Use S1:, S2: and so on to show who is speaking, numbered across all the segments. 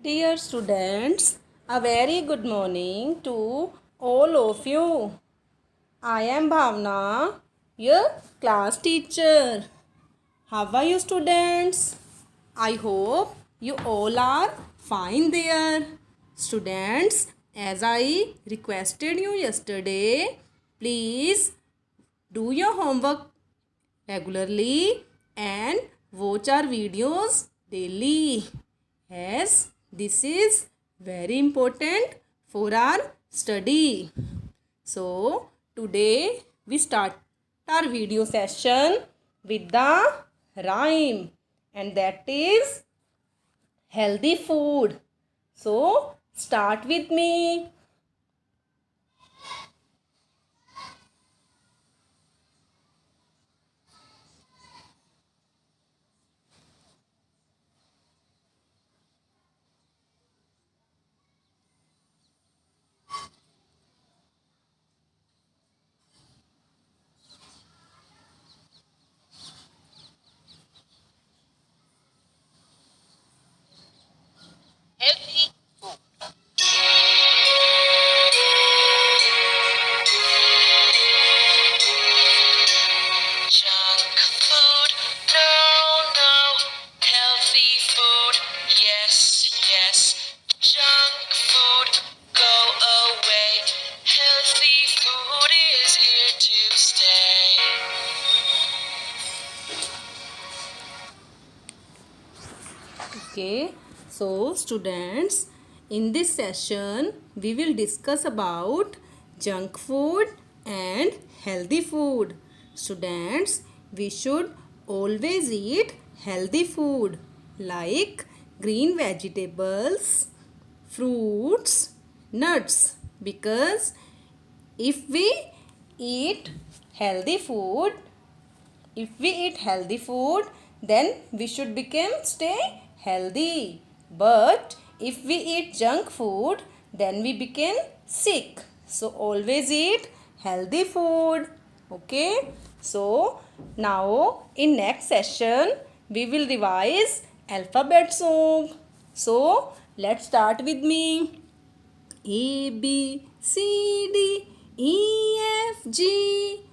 S1: Dear students, a very good morning to all of you. I am Bhavna, your class teacher. How are you students? I hope you all are fine there. Students, as I requested you yesterday, please do your homework regularly and watch our videos daily, as this is very important for our study. So today we start our video session with the rhyme, and that is healthy food. So start with me.
S2: Healthy food. Junk food, no, no. Healthy food, yes, yes. Junk food, go away. Healthy food is here to stay.
S1: Okay, so students, in this session we will discuss about junk food and healthy food. Students, we should always eat healthy food like green vegetables, fruits, nuts, because if we eat healthy food, then we should become stay healthy. But if we eat junk food, then we become sick. So always eat healthy food. Okay, so now in next session we will revise alphabet song. So let's start with me. A B C D E F G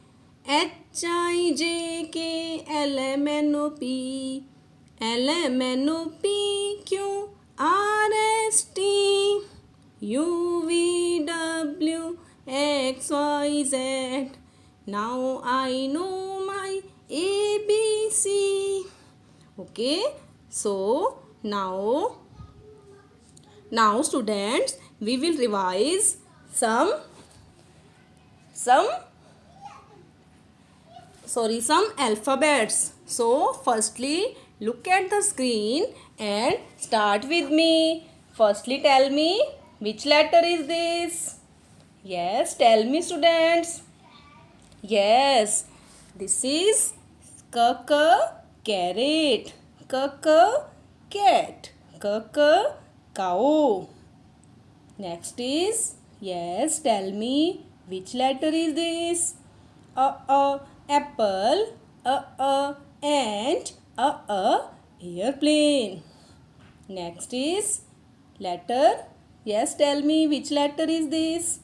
S1: H I J K L M N O P Q R S T U V W X Y Z. Now I know my ABC. Okay, so now students, we will revise some some alphabets. So firstly, look at the screen and start with me. Firstly, tell me which letter is this? Yes, tell me students. Yes, this is carrot, cat, cow. Next is, yes, tell me which letter is this? Apple, ant, airplane. Next is letter. Yes, tell me which letter is this?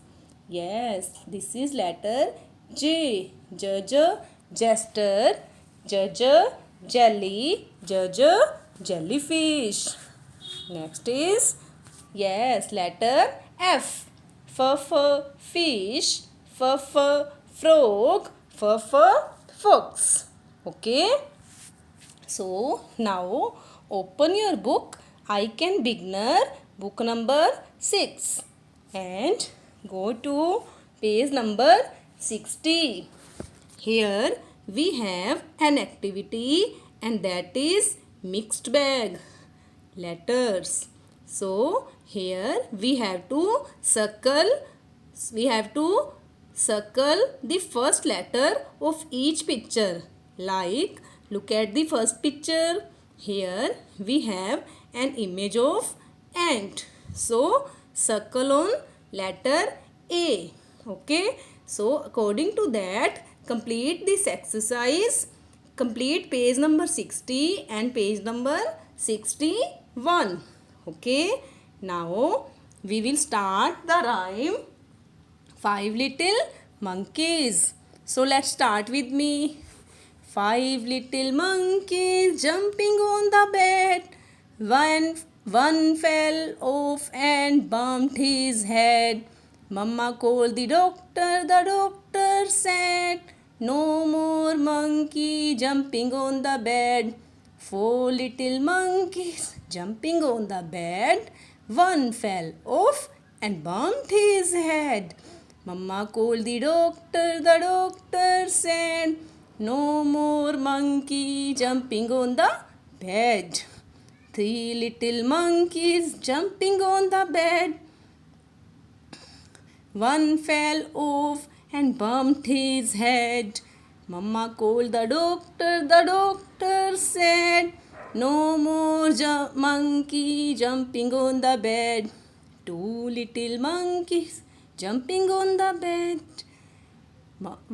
S1: Yes, this is letter J. Jester, jelly, jellyfish. Next is, yes, letter F. Fish, frog, fox. Okay. So now open your book I Can Beginner, book number 6, and go to page number 60. Here we have an activity, and that is mixed bag letters. So here we have to circle the first letter of each picture. Like, look at the first picture. Here we have an image of ant. So circle on letter A. Okay. So according to that, complete this exercise. Complete page number 60 and page number 61. Okay. Now we will start the rhyme Five Little Monkeys. So let's start with me. Five little monkeys jumping on the bed. One fell off and bumped his head. Mama called the doctor. The doctor said, "No more monkey jumping on the bed." Four little monkeys jumping on the bed. One fell off and bumped his head. Mama called the doctor. The doctor said, "No more monkey jumping on the bed." Three little monkeys jumping on the bed. One fell off and bumped his head. Mama called the doctor. The doctor said, "No more monkey jumping on the bed." Two little monkeys jumping on the bed.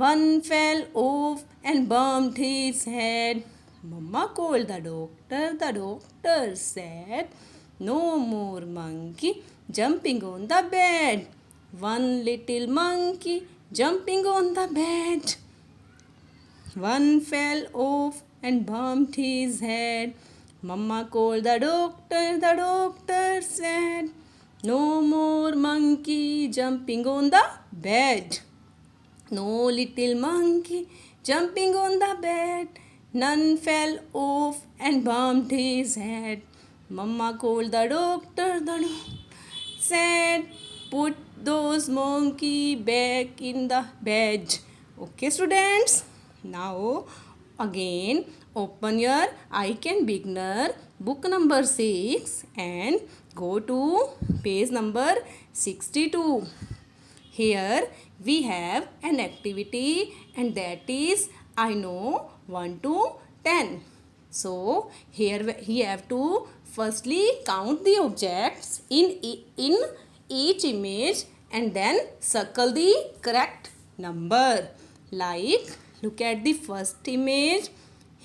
S1: One fell off and bumped his head. Mama called the doctor. The doctor said, "No more monkey jumping on the bed." One little monkey jumping on the bed. One fell off and bumped his head. Mama called the doctor. The doctor said, "No more monkey jumping on the bed." No little monkey jumping on the bed. None fell off and bumped his head. Mama called the doctor. The doctor said, "Put those monkey back in the bed." Okay, students. Now again open your I Can Beginner book number 6 and go to page number 62. Here we have an activity and that is I know 1 to 10. So here we have to firstly count the objects in each image and then circle the correct number. Like look at the first image.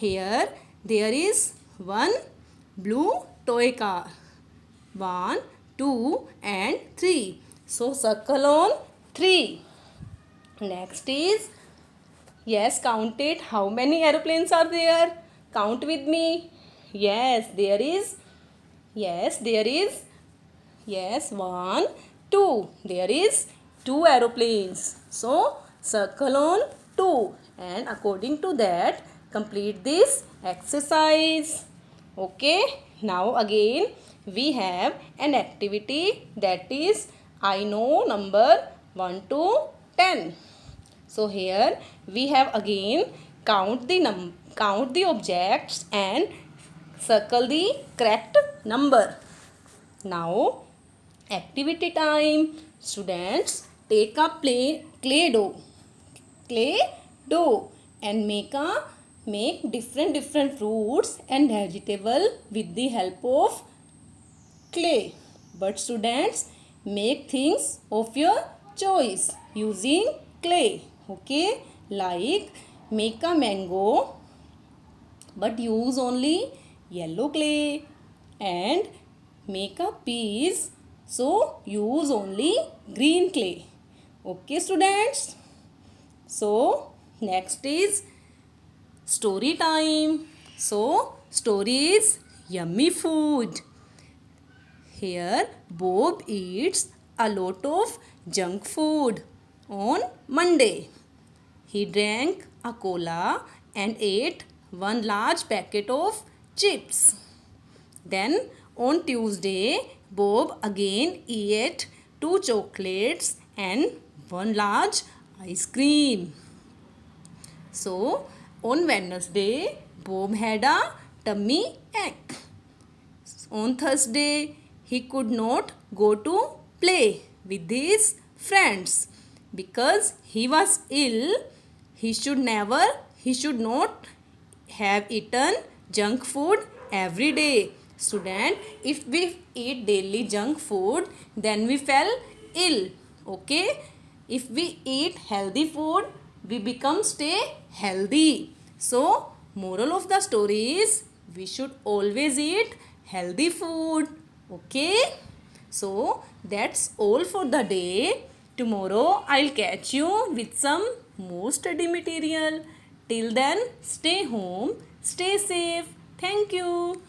S1: Here there is one blue toy car. 1, 2 and 3. So circle on 3. Next is, yes, count it. How many aeroplanes are there? Count with me. Yes, there is. Yes, there is. Yes, 1, 2. There is 2 aeroplanes. So circle on 2 and according to that complete this exercise. Okay, now again we have an activity that is I know number 1 to 10. So here we have again count the objects and circle the correct number. Now activity time. Students, take a clay dough and make different fruits and vegetable with the help of clay. But students, make things of your choice using clay. Okay, like make a mango but use only yellow clay, and make a peas, so use only green clay. Okay, students. So next is story time. So story is yummy food. Here Bob eats a lot of junk food on Monday. He drank a cola and ate one large packet of chips. Then on Tuesday, Bob again ate 2 chocolates and one large ice cream. So on Wednesday, Bob had a tummy ache. On Thursday, he could not go to play with his friends because he was ill. He should not have eaten junk food every day. Student, if we eat daily junk food, then we fell ill. Okay? If we eat healthy food, we stay healthy. So, moral of the story is we should always eat healthy food. Okay? So that's all for the day. Tomorrow I'll catch you with some more study material. Till then, stay home, stay safe. Thank you.